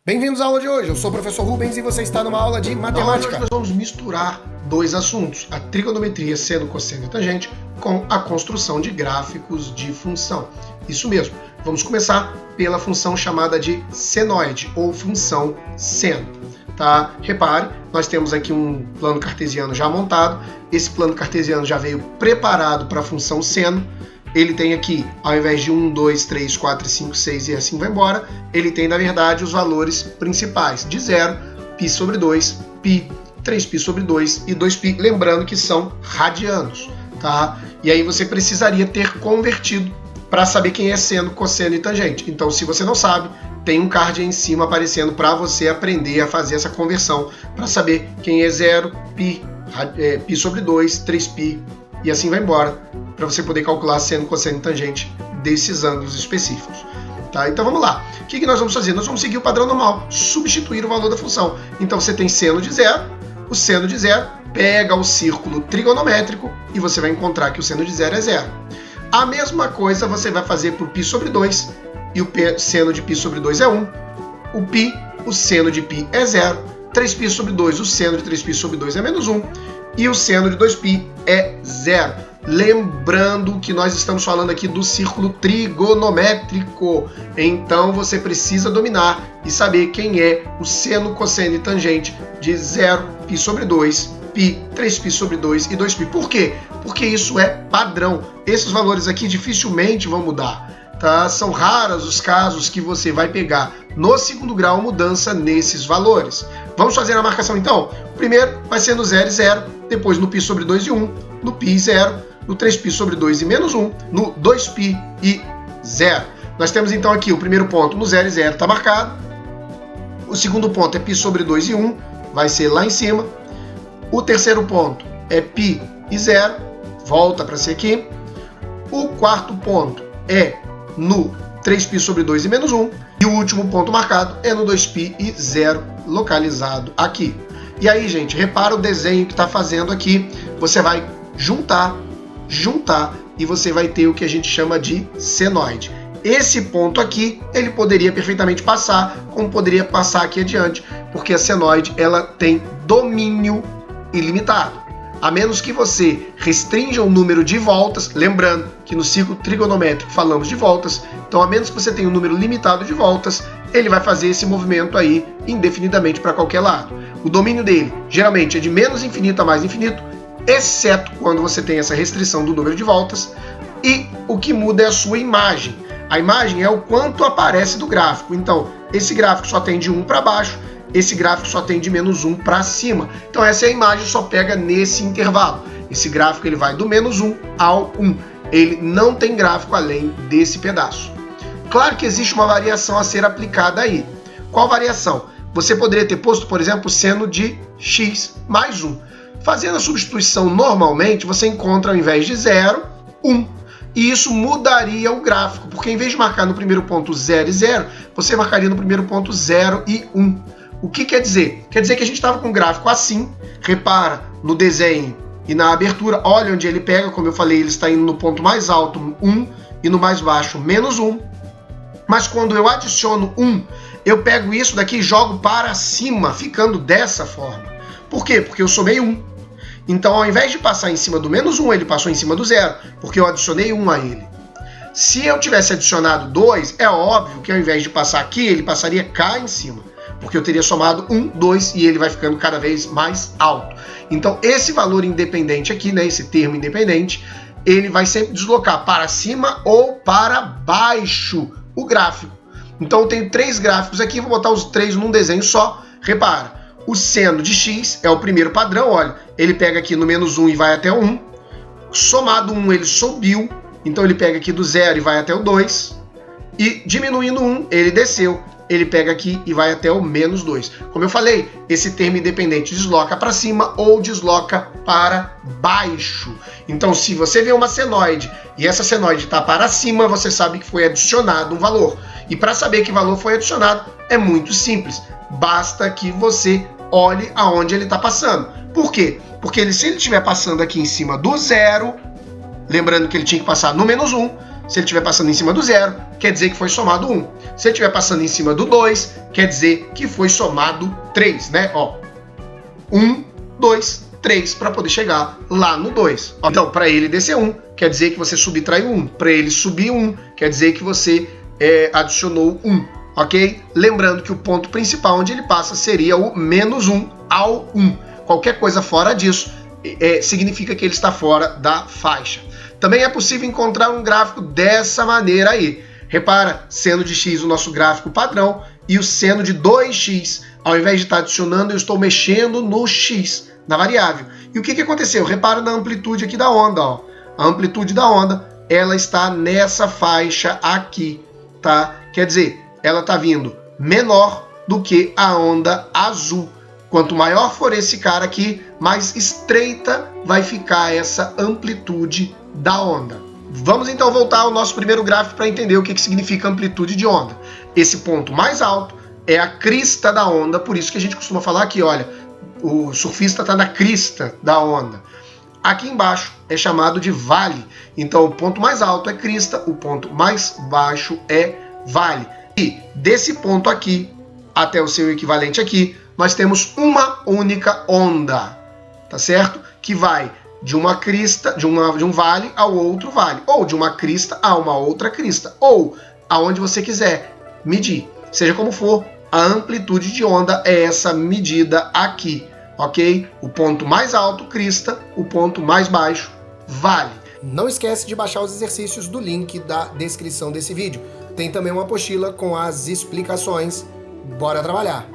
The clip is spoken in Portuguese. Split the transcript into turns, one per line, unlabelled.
Bem-vindos à aula de hoje, eu sou o professor Rubens e você está numa aula de matemática.
Hoje nós vamos misturar dois assuntos, a trigonometria seno, cosseno e tangente, com a construção de gráficos de função. Isso mesmo, vamos começar pela função chamada de senoide, ou função seno. Tá? Repare, nós temos aqui um plano cartesiano já montado, esse plano cartesiano já veio preparado para a função seno. Ele tem aqui, ao invés de 1, 2, 3, 4, 5, 6 e assim vai embora, ele tem, na verdade, os valores principais de 0, π sobre 2, π, 3π sobre 2 e 2π, lembrando que são radianos, tá? E aí você precisaria ter convertido para saber quem é seno, cosseno e tangente. Então, se você não sabe, tem um card aí em cima aparecendo para você aprender a fazer essa conversão, para saber quem é 0, π, π sobre 2, 3π, e assim vai embora, para você poder calcular seno, cosseno e tangente desses ângulos específicos. Tá? Então vamos lá. O que nós vamos fazer? Nós vamos seguir o padrão normal, substituir o valor da função. Então você tem seno de 0, o seno de 0, pega o círculo trigonométrico e você vai encontrar que o seno de 0 é 0. A mesma coisa você vai fazer para o π sobre 2, e o seno de π sobre 2 é 1. O π, o seno de π é 0. 3π sobre 2, o seno de 3π sobre 2 é menos 1. E o seno de 2π é 0. Lembrando que nós estamos falando aqui do círculo trigonométrico. Então você precisa dominar e saber quem é o seno, cosseno e tangente de 0, π sobre 2, π, 3π sobre 2 e 2π. Por quê? Porque isso é padrão. Esses valores aqui dificilmente vão mudar. Tá? São raros os casos que você vai pegar no segundo grau mudança nesses valores. Vamos fazer a marcação então? Primeiro vai ser no 0 e 0, depois no π sobre 2 e 1, no π e 0, no 3π sobre 2 e menos 1, no 2π e 0. Nós temos então aqui o primeiro ponto no 0 e 0 está marcado. O segundo ponto é π sobre 2 e 1, vai ser lá em cima. O terceiro ponto é π e 0, volta para ser aqui. O quarto ponto é no 3π sobre 2 e menos 1. E o último ponto marcado é no 2π e 0, localizado aqui. E aí, gente, repara o desenho que está fazendo aqui. Você vai juntar, e você vai ter o que a gente chama de senoide. Esse ponto aqui, ele poderia perfeitamente passar, como poderia passar aqui adiante, porque a senoide, ela tem domínio ilimitado. A menos que você restrinja o número de voltas, lembrando que no ciclo trigonométrico falamos de voltas, então a menos que você tenha um número limitado de voltas, ele vai fazer esse movimento aí indefinidamente para qualquer lado. O domínio dele geralmente é de menos infinito a mais infinito, exceto quando você tem essa restrição do número de voltas, e o que muda é a sua imagem. A imagem é o quanto aparece do gráfico, então esse gráfico só tem de 1 para baixo, esse gráfico só tem de menos 1 para cima. Então essa é a imagem, só pega nesse intervalo. Esse gráfico ele vai do menos 1 ao 1. Ele não tem gráfico além desse pedaço. Claro que existe uma variação a ser aplicada aí. Qual variação? Você poderia ter posto, por exemplo, seno de x mais 1. Fazendo a substituição normalmente, você encontra ao invés de 0, 1. E isso mudaria o gráfico, porque em vez de marcar no primeiro ponto 0 e 0, você marcaria no primeiro ponto 0 e 1. O que quer dizer? Quer dizer que a gente estava com um gráfico assim, repara no desenho e na abertura, olha onde ele pega, como eu falei, ele está indo no ponto mais alto, 1, e no mais baixo, menos 1. Mas quando eu adiciono 1, eu pego isso daqui e jogo para cima, ficando dessa forma. Por quê? Porque eu somei 1. Então, ao invés de passar em cima do menos 1, ele passou em cima do 0, porque eu adicionei 1 a ele. Se eu tivesse adicionado 2, é óbvio que ao invés de passar aqui, ele passaria cá em cima, porque eu teria somado 1, 2 e ele vai ficando cada vez mais alto. Então, esse valor independente aqui, né, esse termo independente, ele vai sempre deslocar para cima ou para baixo o gráfico. Então, eu tenho 3 gráficos aqui, vou botar os 3 num desenho só. Repara, o seno de x é o primeiro padrão, olha, ele pega aqui no menos 1 e vai até o 1. Somado 1, ele subiu, então ele pega aqui do 0 e vai até o 2. E diminuindo 1, ele desceu. Ele pega aqui e vai até o menos 2. Como eu falei, esse termo independente desloca para cima ou desloca para baixo. Então, se você vê uma senoide e essa senoide está para cima, você sabe que foi adicionado um valor. E para saber que valor foi adicionado, é muito simples. Basta que você olhe aonde ele está passando. Por quê? Porque se ele estiver passando aqui em cima do 0, lembrando que ele tinha que passar no menos 1, Se ele estiver passando em cima do 0, quer dizer que foi somado 1. Se ele estiver passando em cima do 2, quer dizer que foi somado 3, né? Ó, 1, 2, 3, para poder chegar lá no 2. Então, para ele descer 1, quer dizer que você subtraiu 1. Para ele subir 1, quer dizer que você adicionou 1, ok? Lembrando que o ponto principal onde ele passa seria o menos 1 ao 1. Qualquer coisa fora disso significa que ele está fora da faixa. Também é possível encontrar um gráfico dessa maneira aí. Repara, seno de x o nosso gráfico padrão e o seno de 2x, ao invés de estar adicionando, eu estou mexendo no x, na variável. E o que aconteceu? Repara na amplitude aqui da onda, ó. A amplitude da onda, ela está nessa faixa aqui, tá? Quer dizer, ela está vindo menor do que a onda azul. Quanto maior for esse cara aqui, mais estreita vai ficar essa amplitude da onda. Vamos então voltar ao nosso primeiro gráfico para entender o que significa amplitude de onda. Esse ponto mais alto é a crista da onda, por isso que a gente costuma falar aqui, olha, o surfista está na crista da onda. Aqui embaixo é chamado de vale. Então o ponto mais alto é crista, o ponto mais baixo é vale. E desse ponto aqui até o seu equivalente aqui, nós temos uma única onda, tá certo? Que vai de uma crista, de um vale ao outro vale, ou de uma crista a uma outra crista, ou aonde você quiser medir. Seja como for, a amplitude de onda é essa medida aqui, ok? O ponto mais alto, crista, o ponto mais baixo, vale.
Não esquece de baixar os exercícios do link da descrição desse vídeo. Tem também uma apostila com as explicações. Bora trabalhar!